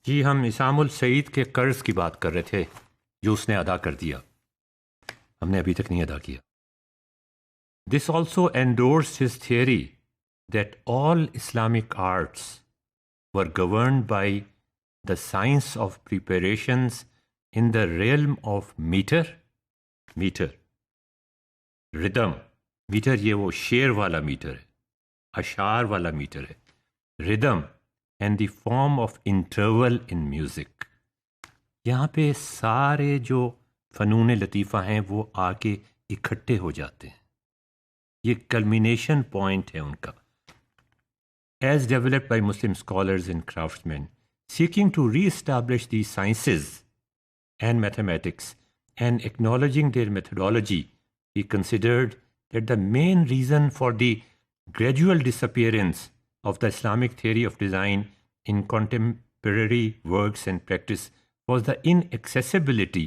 जी, हम इसामुल सईद के कर्ज की बात कर रहे थे जो उसने अदा कर दिया, हमने अभी तक नहीं अदा किया. This also endorsed his theory that all Islamic arts were governed by the science of preparations in the realm of meter, rhythm. Meter ये वो शेर वाला मीटर है, अशार वाला मीटर है, rhythm and the form of interval in music. यहाँ पे सारे जो फ़नून लतीफ़ा हैं वो आके इकट्ठे हो जाते हैं. ये कल्मिनेशन पॉइंट है उनका. As developed by Muslim scholars and craftsmen seeking to re-establish these sciences and mathematics and acknowledging their methodology, he considered that the main reason for the gradual disappearance of the Islamic theory of design in contemporary works and practice was the inaccessibility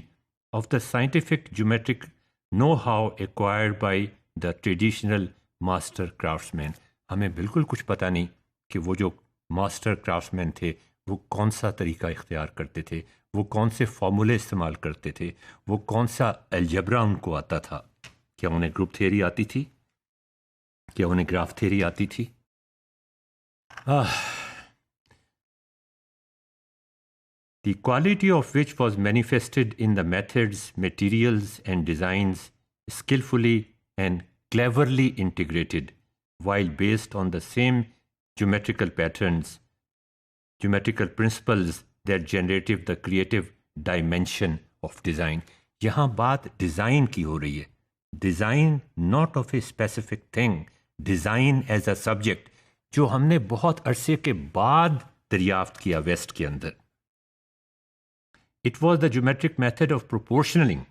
of the scientific geometric know-how acquired by the traditional master craftsmen. हमें बिल्कुल कुछ पता नहीं कि वो जो master craftsman थे वो कौन सा तरीका इख्तियार करते थे, वो कौन से फार्मूले इस्तेमाल करते थे, वो कौन सा अलजबरा उनको आता था. क्या उन्हें ग्रुप थियरी आती थी? क्या उन्हें ग्राफ थियरी आती थी? The quality of which was manifested in the methods, materials, and designs skillfully and cleverly integrated, while based on the same geometrical patterns, geometrical principles that generative the creative dimension of design. यहाँ बात design की हो रही है. Design not of a specific thing, design as a subject जो हमने बहुत अरसे के बाद दरियाफ्त किया वेस्ट के अंदर. It was the geometric method of proportioning,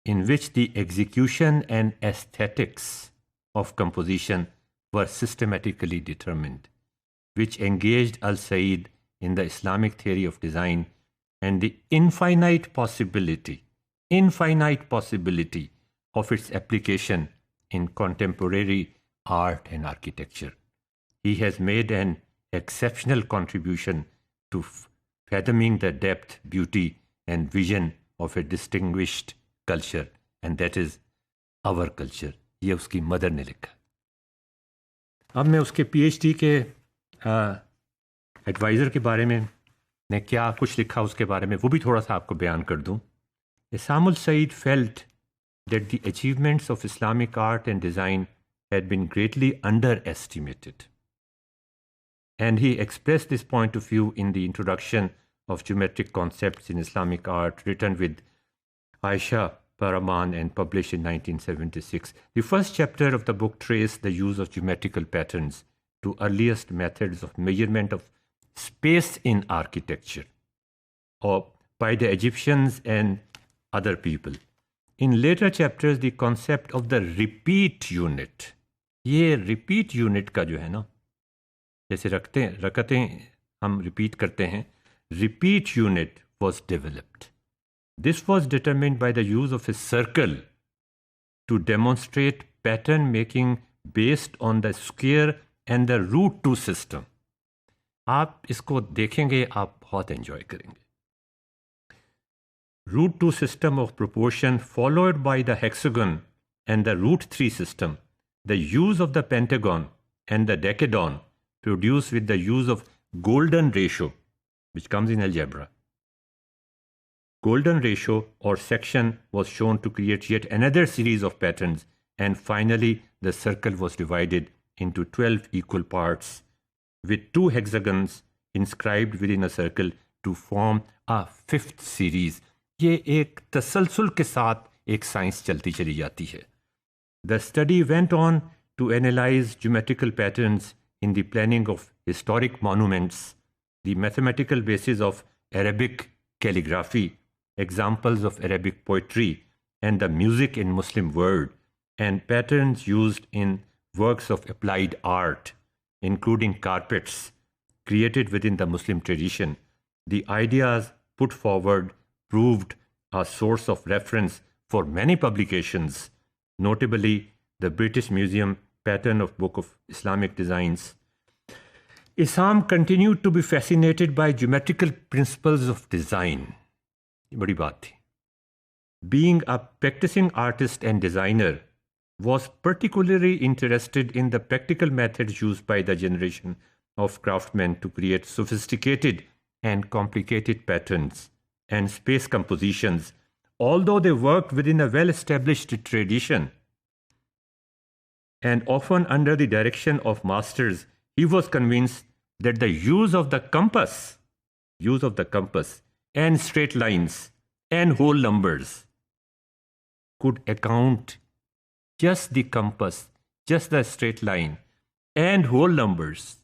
in which the execution and aesthetics of composition were systematically determined, which engaged Al-Said in the Islamic theory of design and the infinite possibility of its application in contemporary art and architecture. He has made an exceptional contribution to fathoming the depth, beauty, and vision of a distinguished culture, and that is our culture. ये उसकी mother ने लिखा. अब मैं उसके PhD के adviser के बारे में ने क्या कुछ लिखा उसके बारे में वो भी थोड़ा सा आपको बयान कर दूं. Isamul Said felt that the achievements of Islamic art and design had been greatly underestimated. And he expressed this point of view in the introduction of geometric concepts in Islamic art, written with Aisha Paraman and published in 1976. The first chapter of the book traced the use of geometrical patterns to earliest methods of measurement of space in architecture, or by the Egyptians and other people. In later chapters, the concept of the repeat unit, ये repeat unit का जो है ना, जैसे रकतें हम repeat करते हैं, repeat unit was developed. This was determined by the use of a circle to demonstrate pattern making based on the square and the root 2 system. आप इसको देखेंगे, आप बहुत एंजॉय करेंगे. Root 2 system of proportion followed by the hexagon and the root 3 system. The use of the pentagon and the decadon produced with the use of golden ratio, which comes in algebra. Golden ratio or section was shown to create yet another series of patterns, and finally the circle was divided into 12 equal parts with 2 hexagons inscribed within a circle to form a 5th series. ये एक तसलसल के साथ एक science चलती चली जाती है. The study went on to analyze geometrical patterns in the planning of historic monuments, the mathematical basis of Arabic calligraphy, examples of Arabic poetry, and the music in Muslim world, and patterns used in works of applied art, including carpets created within the Muslim tradition. The ideas put forward proved a source of reference for many publications, notably the British Museum Pattern of Book of Islamic Designs, Isam continued to be fascinated by geometrical principles of design. ये बड़ी बात थी. Being a practicing artist and designer, was particularly interested in the practical methods used by the generation of craftsmen to create sophisticated and complicated patterns and space compositions, although they worked within a well-established tradition. And often under the direction of masters, he was convinced that the use of the compass and straight lines and whole numbers could account, just the compass, just the straight line and whole numbers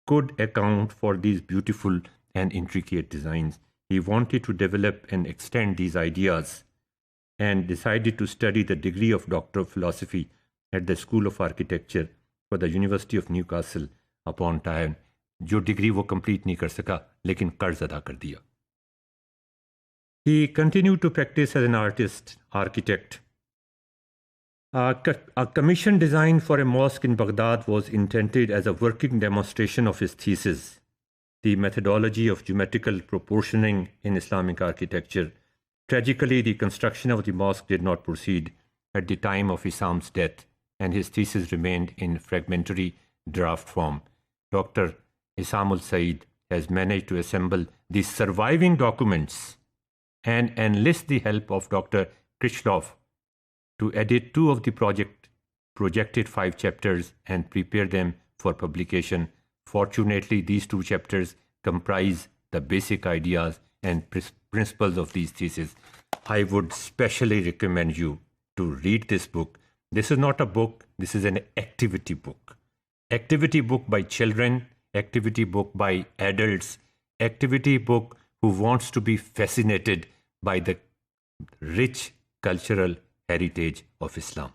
could account for these beautiful and intricate designs. He wanted to develop and extend these ideas and decided to study the degree of Doctor of Philosophy at the School of Architecture for the University of Newcastle upon Tyne. जो degree वो complete नहीं कर सका, लेकिन कर्ज अदा कर दिया. He continued to practice as an architect. A commission design for a mosque in Baghdad was intended as a working demonstration of his thesis, the methodology of geometrical proportioning in Islamic architecture. Tragically, the construction of the mosque did not proceed at the time of Isam's death, and his thesis remained in fragmentary draft form. Dr. Isamul Said has managed to assemble the surviving documents and enlist the help of Dr. Krichlov to edit 2 of the projected 5 chapters and prepare them for publication. Fortunately, these 2 chapters comprise the basic ideas and principles of these theses. I would specially recommend you to read this book. This is not a book, this is an activity book. Activity book by children, activity book by adults, activity book who wants to be fascinated by the rich cultural heritage of Islam.